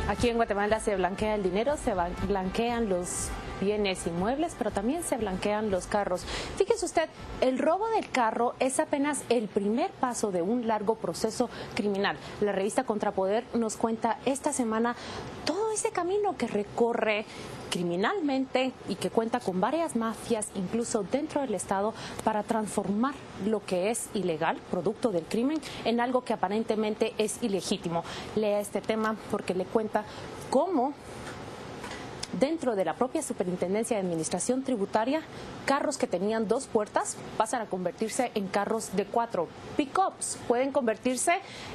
Aquí en Guatemala se blanquea el dinero, se blanquean los bienes inmuebles, pero también se blanquean los carros. Fíjese usted, el robo del carro es apenas el primer paso de un largo proceso criminal. La revista Contrapoder nos cuenta esta semana todo ese camino que recorre criminalmente y que cuenta con varias mafias, incluso dentro del Estado, para transformar lo que es ilegal, producto del crimen, en algo que aparentemente es ilegítimo. Lea este tema porque le cuenta cómo dentro de la propia Superintendencia de Administración Tributaria, carros que tenían 2 puertas pasan a convertirse en carros de 4. Pick-ups pueden convertirse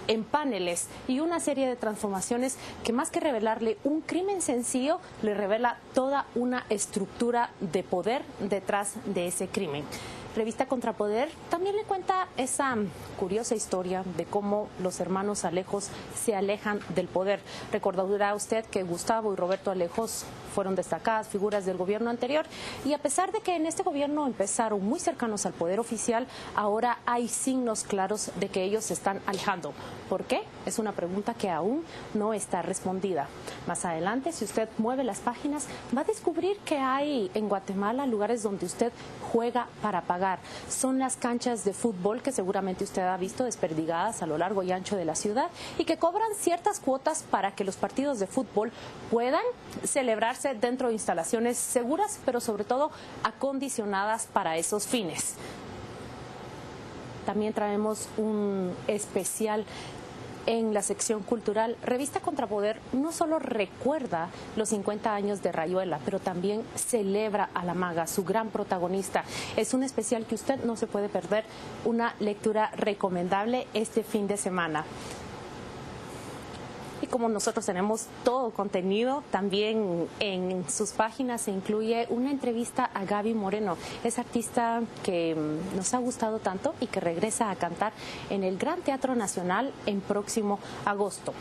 en paneles y una serie de transformaciones que más que revelarle un crimen sencillo, le revela toda una estructura de poder detrás de ese crimen. Revista Contrapoder también le cuenta esa curiosa historia de cómo los hermanos Alejos se alejan del poder. Recordará usted que Gustavo y Roberto Alejos fueron destacadas figuras del gobierno anterior y a pesar de que en este gobierno empezaron muy cercanos al poder oficial, ahora hay signos claros de que ellos se están alejando. ¿Por qué? Es una pregunta que aún no está respondida. Más adelante, si usted mueve las páginas, va a descubrir que hay en Guatemala lugares donde usted juega para pagar. Son las canchas de fútbol que seguramente usted ha visto desperdigadas a lo largo y ancho de la ciudad y que cobran ciertas cuotas para que los partidos de fútbol puedan celebrarse dentro de instalaciones seguras, pero sobre todo acondicionadas para esos fines. También traemos un especial en la sección cultural. Revista Contrapoder no solo recuerda los 50 años de Rayuela, pero también celebra a la maga, su gran protagonista. Es un especial que usted no se puede perder, una lectura recomendable este fin de semana. Y como nosotros tenemos todo contenido, también en sus páginas se incluye una entrevista a Gaby Moreno, esa artista que nos ha gustado tanto y que regresa a cantar en el Gran Teatro Nacional en próximo agosto.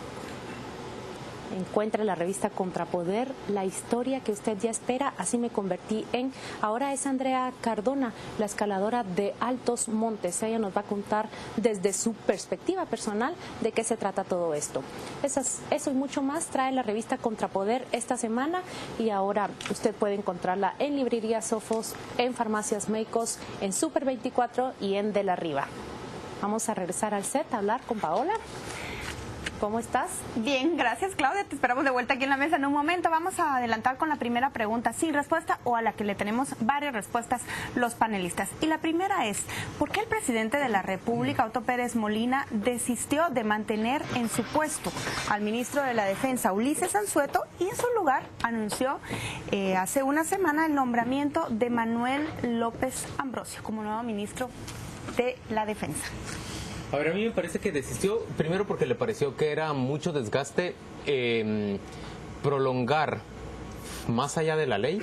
Encuentra en la revista Contrapoder la historia que usted ya espera, así me convertí en. Ahora es Andrea Cardona, la escaladora de Altos Montes. Ella nos va a contar desde su perspectiva personal de qué se trata todo esto. Eso y mucho más trae la revista Contrapoder esta semana y ahora usted puede encontrarla en librerías Sofos, en farmacias Meicos, en Super 24 y en De la Riva. Vamos a regresar al set a hablar con Paola. ¿Cómo estás? Bien, gracias Claudia, te esperamos de vuelta aquí en la mesa en un momento. Vamos a adelantar con la primera pregunta sin respuesta o a la que le tenemos varias respuestas los panelistas. Y la primera es, ¿por qué el presidente de la República, Otto Pérez Molina, desistió de mantener en su puesto al ministro de la Defensa, Ulises Anzueto, y en su lugar anunció hace una semana el nombramiento de Manuel López Ambrosio como nuevo ministro de la Defensa? A ver, a mí me parece que desistió, primero porque le pareció que era mucho desgaste prolongar más allá de la ley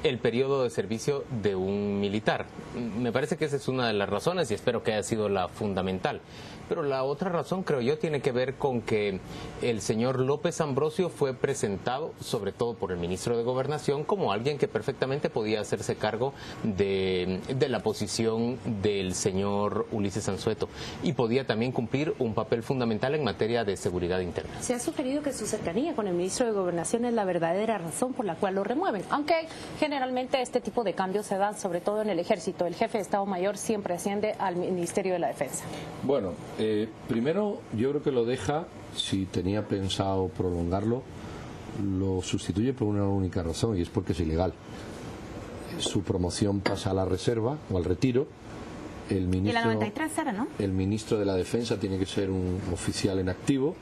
el periodo de servicio de un militar. Me parece que esa es una de las razones y espero que haya sido la fundamental. Pero la otra razón, creo yo, tiene que ver con que el señor López Ambrosio fue presentado, sobre todo por el ministro de Gobernación, como alguien que perfectamente podía hacerse cargo de la posición del señor Ulises Anzueto y podía también cumplir un papel fundamental en materia de seguridad interna. Se ha sugerido que su cercanía con el ministro de Gobernación es la verdadera razón por la cual lo remueven, aunque generalmente este tipo de cambios se dan sobre todo en el ejército. El jefe de Estado Mayor siempre asciende al Ministerio de la Defensa. Bueno, primero yo creo que lo deja, si tenía pensado prolongarlo, lo sustituye por una única razón y es porque es ilegal. Su promoción pasa a la reserva o al retiro. El ministro, y la 93 era, ¿no? El ministro de la Defensa tiene que ser un oficial en activo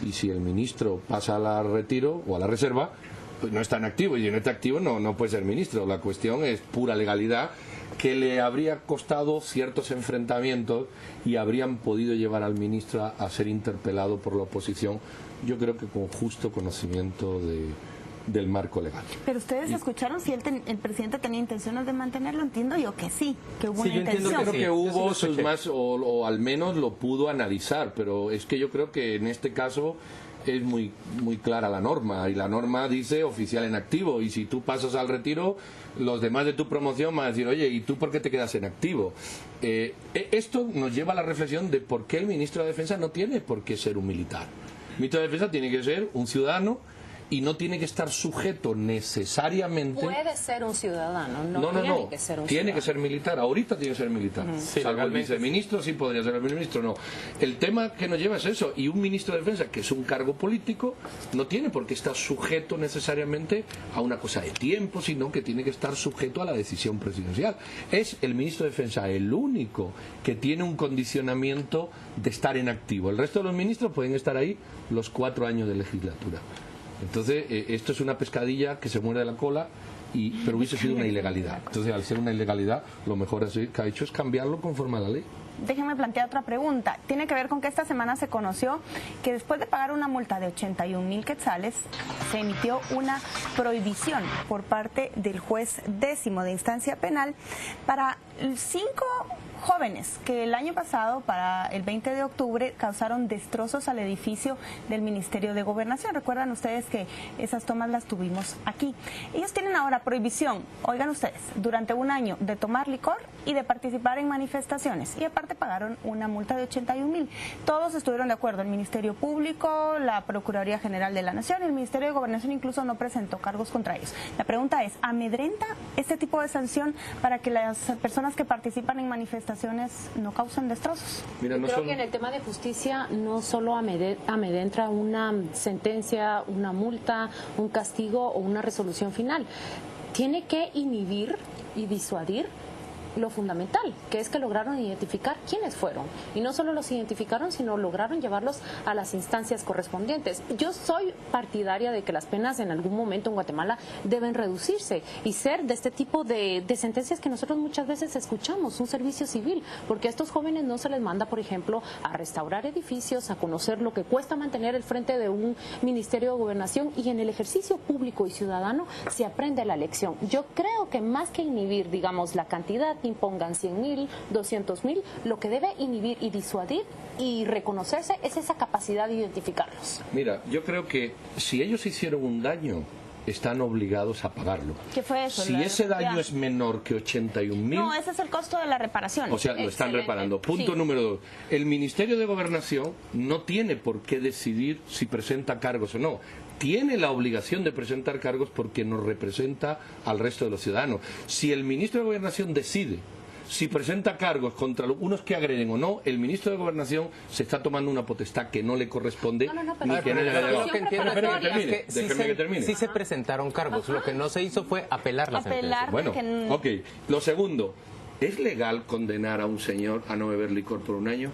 y si el ministro pasa al retiro o a la reserva, pues no está en activo y si no está activo no puede ser ministro. La cuestión es pura legalidad, que le habría costado ciertos enfrentamientos y habrían podido llevar al ministro a ser interpelado por la oposición, yo creo que con justo conocimiento del marco legal. Pero ustedes escucharon si el presidente tenía intenciones de mantenerlo. Entiendo yo que sí, que hubo una intención. Yo creo que hubo sus más, o al menos lo pudo analizar, pero es que yo creo que en este caso es muy clara la norma, y la norma dice oficial en activo, y si tú pasas al retiro, los demás de tu promoción van a decir, oye, ¿y tú por qué te quedas en activo? Esto nos lleva a la reflexión de por qué el ministro de Defensa no tiene por qué ser un militar. El ministro de Defensa tiene que ser un ciudadano y no tiene que estar sujeto necesariamente... Puede ser un ciudadano, No, tiene que ser un tiene que ciudadano. ser militar, ahorita tiene que ser militar. Sí, Salvo el legalmente viceministro, sí podría ser el ministro, no. El tema que nos lleva es eso, y un ministro de Defensa, que es un cargo político, no tiene por qué estar sujeto necesariamente a una cosa de tiempo, sino que tiene que estar sujeto a la decisión presidencial. Es el ministro de Defensa el único que tiene un condicionamiento de estar en activo. El resto de los ministros pueden estar ahí los 4 años de legislatura. Entonces, esto es una pescadilla que se muere de la cola, pero hubiese sido una ilegalidad. Entonces, al ser una ilegalidad, lo mejor que ha hecho es cambiarlo conforme a la ley. Déjenme plantear otra pregunta. Tiene que ver con que esta semana se conoció que después de pagar una multa de 81,000 quetzales, se emitió una prohibición por parte del juez 10º de instancia penal para 5 jóvenes que el año pasado, para el 20 de octubre, causaron destrozos al edificio del Ministerio de Gobernación. Recuerdan ustedes que esas tomas las tuvimos aquí. Ellos tienen ahora prohibición, oigan ustedes, durante 1 año de tomar licor y de participar en manifestaciones. Y aparte pagaron una multa de 81,000. Todos estuvieron de acuerdo, el Ministerio Público, la Procuraduría General de la Nación, el Ministerio de Gobernación incluso no presentó cargos contra ellos. La pregunta es, ¿amedrenta este tipo de sanción para que las personas que participan en manifestaciones no causan destrozos? Mira, no Creo que en el tema de justicia no solo amedrenta una sentencia, una multa, un castigo o una resolución final. Tiene que inhibir y disuadir lo fundamental, que es que lograron identificar quiénes fueron. Y no solo los identificaron, sino lograron llevarlos a las instancias correspondientes. Yo soy partidaria de que las penas en algún momento en Guatemala deben reducirse y ser de este tipo de sentencias que nosotros muchas veces escuchamos, un servicio civil, porque a estos jóvenes no se les manda, por ejemplo, a restaurar edificios, a conocer lo que cuesta mantener el frente de un Ministerio de Gobernación, y en el ejercicio público y ciudadano se aprende la lección. Yo creo que más que inhibir, digamos, la cantidad, impongan 100,000, 200,000, lo que debe inhibir y disuadir y reconocerse es esa capacidad de identificarlos. Mira, yo creo que si ellos hicieron un daño, están obligados a pagarlo. ¿Qué fue eso? Si ese daño es menor que 81,000... No, ese es el costo de la reparación. O sea, lo están reparando. Punto número 2. El Ministerio de Gobernación no tiene por qué decidir si presenta cargos o no. Tiene la obligación de presentar cargos porque nos representa al resto de los ciudadanos. Si el ministro de Gobernación decide si presenta cargos contra unos que agreden o no, el ministro de Gobernación se está tomando una potestad que no le corresponde ni que no le haya llegado. Déjeme que termine. Sí se presentaron cargos. Lo que no se hizo fue apelar la sentencia. Bueno, ok. Lo segundo, ¿es legal condenar a un señor a no beber licor por 1 año?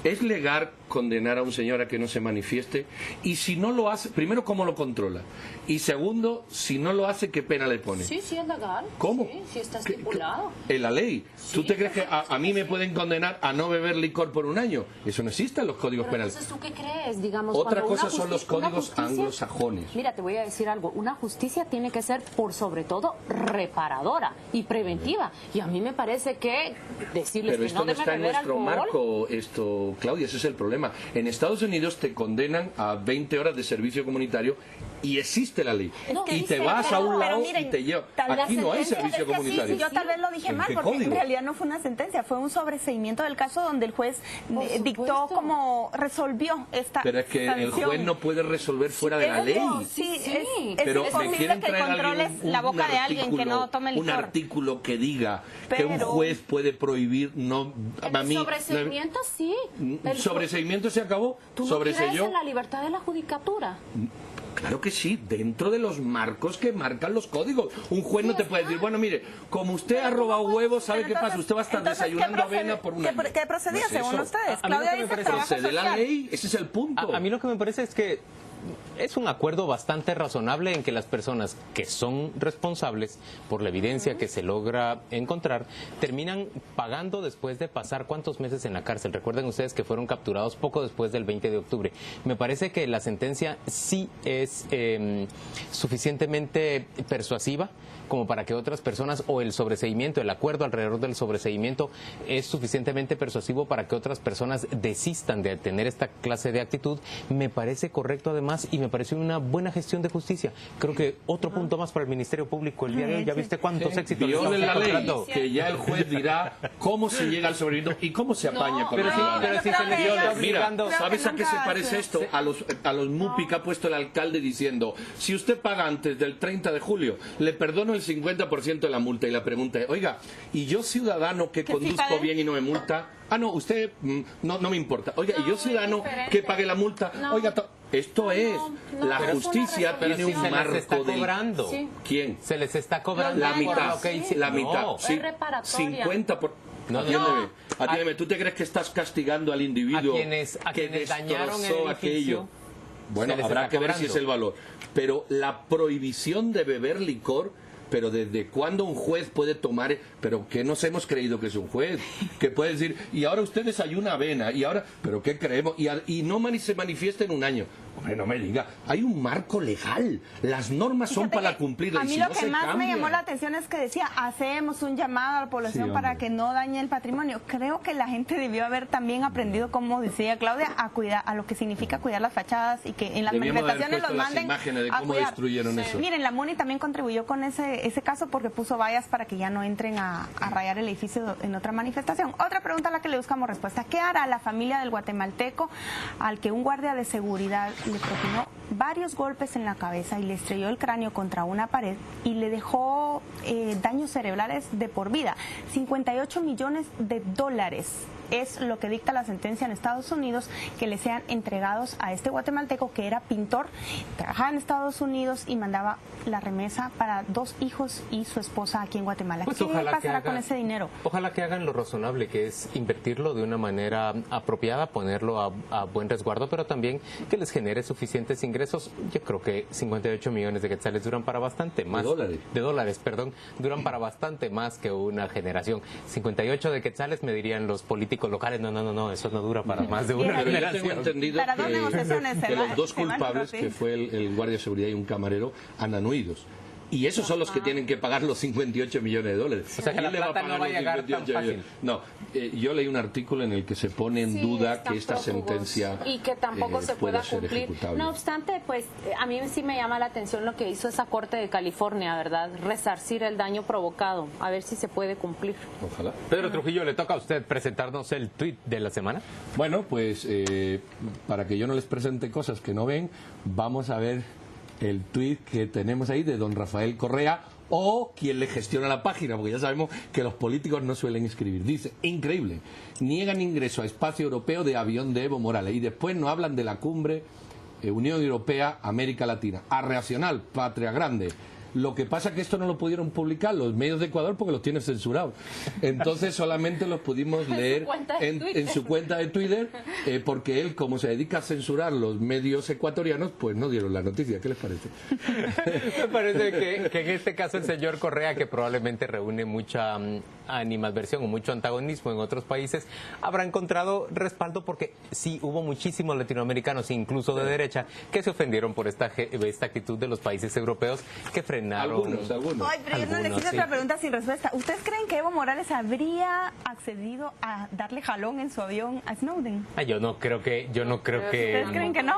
¿Es legal condenar a un señor a que no se manifieste? Y si no lo hace, primero, ¿cómo lo controla? Y segundo, si no lo hace, ¿qué pena le pone? Sí, sí es legal. ¿Cómo? Sí, sí está estipulado. En la ley. ¿Tú te crees que a mí me pueden condenar a no beber licor por 1 año? Eso no existe en los códigos penales. Entonces, ¿tú qué crees? Digamos, Otra cuando cosa una son los códigos justicia- anglosajones. Mira, te voy a decir algo. Una justicia tiene que ser, por sobre todo, reparadora y preventiva. Y a mí me parece que decirles Pero que esto no no deben está en beber nuestro alcohol... marco, Claudia, ese es el problema. En Estados Unidos te condenan a 20 horas de servicio comunitario y existe la ley. No, y te dice, vas a un pero lado miren, y te lleva. tal vez Aquí no hay sentencia, servicio es que comunitario. sí, yo tal vez lo dije ¿En mal, qué porque código? en realidad no fue una sentencia, fue un sobreseimiento del caso donde el juez dictó supuesto. como resolvió esta Pero es que el sanción. juez no puede resolver fuera de la ley. Sí, Sí. es Pero me posible quieren que traer controles la boca de alguien que no tome un licor. artículo que diga que un Pero- juez puede prohibir a mí Sobreseimiento, sí. El sobreseimiento se acabó. ¿Tú no crees Sobreseyó. en la libertad de la judicatura? Claro que sí, dentro de los marcos que marcan los códigos. Un juez no te puede decir, bueno, mire, como usted ha robado huevos, ¿sabe qué pasa? Usted va a estar desayunando avena por 1 año. ¿Qué procedía No es según eso. ustedes? A mí lo Claudia que me dice parece- trabajo Procede la social. ley, ese es el punto. A mí lo que me parece es que es un acuerdo bastante razonable en que las personas que son responsables por la evidencia que se logra encontrar terminan pagando después de pasar cuántos meses en la cárcel. Recuerden ustedes que fueron capturados poco después del 20 de octubre. Me parece que la sentencia sí es suficientemente persuasiva como para que otras personas, o el sobreseimiento, el acuerdo alrededor del sobreseimiento es suficientemente persuasivo para que otras personas desistan de tener esta clase de actitud. Me parece correcto además más y me pareció una buena gestión de justicia. Creo que otro punto más para el Ministerio Público el día de hoy. ¿Ya viste cuántos éxitos? Violen la ley, contrato? que ya el juez dirá cómo se llega al sobreviviente y cómo se apaña con Pero los si ciudadanos. se les está obligando... Mira, ¿sabes a qué se parece esto? A los MUPI que ha puesto el alcalde diciendo, si usted paga antes del 30 de julio, le perdono el 50% de la multa. Y la pregunta es, oiga, ¿y yo ciudadano que conduzco bien y no me multa? Ah, no, usted no me importa. Oiga, ¿y yo ciudadano que pague la multa? Oiga, esto es, la justicia tiene un marco está de... cobrando. Sí. ¿Quién? Se les está cobrando La por mitad, lo que hice- la mitad, No. sí, Es reparatoria. 50%. No, Atiéndeme, ¿tú te crees que estás castigando al individuo a que quienes dañaron el destrozó edificio? aquello? Bueno, Se les habrá está que ver si cobrando. es el valor. Pero la prohibición de beber licor, pero ¿desde cuándo un juez puede tomar? Pero ¿qué nos hemos creído que es un juez? Que puede decir, y ahora usted desayuna avena, y ahora, ¿pero qué creemos? Y no se manifiesta en un año. Hombre, no me diga, hay un marco legal. Las normas son Fíjate para que cumplirlas. A mí y si lo no que se más me cambian. llamó la atención es que decía, hacemos un llamado a la población Sí, para hombre. que no dañe el patrimonio. Creo que la gente debió haber también aprendido, como decía Claudia, a cuidar, a lo que significa cuidar las fachadas y que en las Debíamos haber manifestaciones los puesto las manden imágenes de a cómo cuidar. destruyeron eso. Miren, la MUNI también contribuyó con ese caso porque puso vallas para que ya no entren a rayar el edificio en otra manifestación. Otra pregunta a la que le buscamos respuesta. ¿Qué hará la familia del guatemalteco al que un guardia de seguridad le propinó varios golpes en la cabeza y le estrelló el cráneo contra una pared y le dejó daños cerebrales de por vida? 58 millones de dólares es lo que dicta la sentencia en Estados Unidos, que le sean entregados a este guatemalteco que era pintor, trabajaba en Estados Unidos y mandaba la remesa para 2 hijos y su esposa aquí en Guatemala. Pues ¿Qué ojalá pasará con ese dinero? Ojalá que hagan lo razonable, que es invertirlo de una manera apropiada, ponerlo a buen resguardo, pero también que les genere suficientes ingresos. Yo creo que 58 millones de quetzales duran para bastante más. De dólares, perdón. Duran para bastante más que una generación. 58 de quetzales me dirían los políticos locales. No, eso no dura para más de una Pero yo generación. tengo entendido Para 2 negociaciones que se los va- 2 se van culpables, rápido. que fue el guardia de seguridad y un camarero, han anuidos. Y esos son los que tienen que pagar los 58 millones de dólares. O sea, que la ¿Quién le va a plata no pagar va a los llegar tan 58 millones? No, yo leí un artículo en el que se pone en duda que esta sentencia y que tampoco se pueda ser cumplir. ejecutable. No obstante, pues a mí sí me llama la atención lo que hizo esa Corte de California, ¿verdad? Resarcir el daño provocado, a ver si se puede cumplir. Ojalá. Pedro Trujillo, le toca a usted presentarnos el tuit de la semana. Bueno, pues para que yo no les presente cosas que no ven, vamos a ver el tuit que tenemos ahí de don Rafael Correa, o quien le gestiona la página, porque ya sabemos que los políticos no suelen escribir. Dice, increíble, niegan ingreso a espacio europeo de avión de Evo Morales y después no hablan de la cumbre Unión Europea, América Latina. Arreacional, Patria Grande. Lo que pasa es que esto no lo pudieron publicar los medios de Ecuador porque los tienen censurados. Entonces solamente los pudimos leer en su cuenta de Twitter, porque él, como se dedica a censurar los medios ecuatorianos, pues no dieron la noticia. ¿Qué les parece? Me parece que en este caso el señor Correa, que probablemente reúne mucha animadversión o mucho antagonismo en otros países, habrá encontrado respaldo porque sí hubo muchísimos latinoamericanos, incluso de derecha, que se ofendieron por esta actitud de los países europeos que frenaron. Algunos. Ay, pero yo no les Algunos, hice sí. otra pregunta sin respuesta. ¿Ustedes creen que Evo Morales habría accedido a darle jalón en su avión a Snowden? Yo no creo que ¿Ustedes creen que no?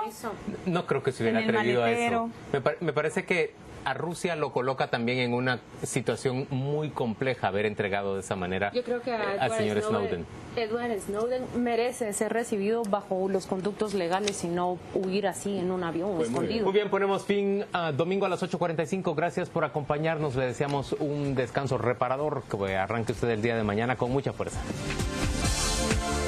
no creo que se hubiera En el atrevido a maletero. eso. Me parece que a Rusia lo coloca también en una situación muy compleja haber entregado de esa manera Yo creo que al señor Snowden. Edward Snowden merece ser recibido bajo los conductos legales y no huir así en un avión escondido. Muy bien, ponemos fin a domingo a las 8:45. Gracias por acompañarnos. Le deseamos un descanso reparador. Que arranque usted el día de mañana con mucha fuerza.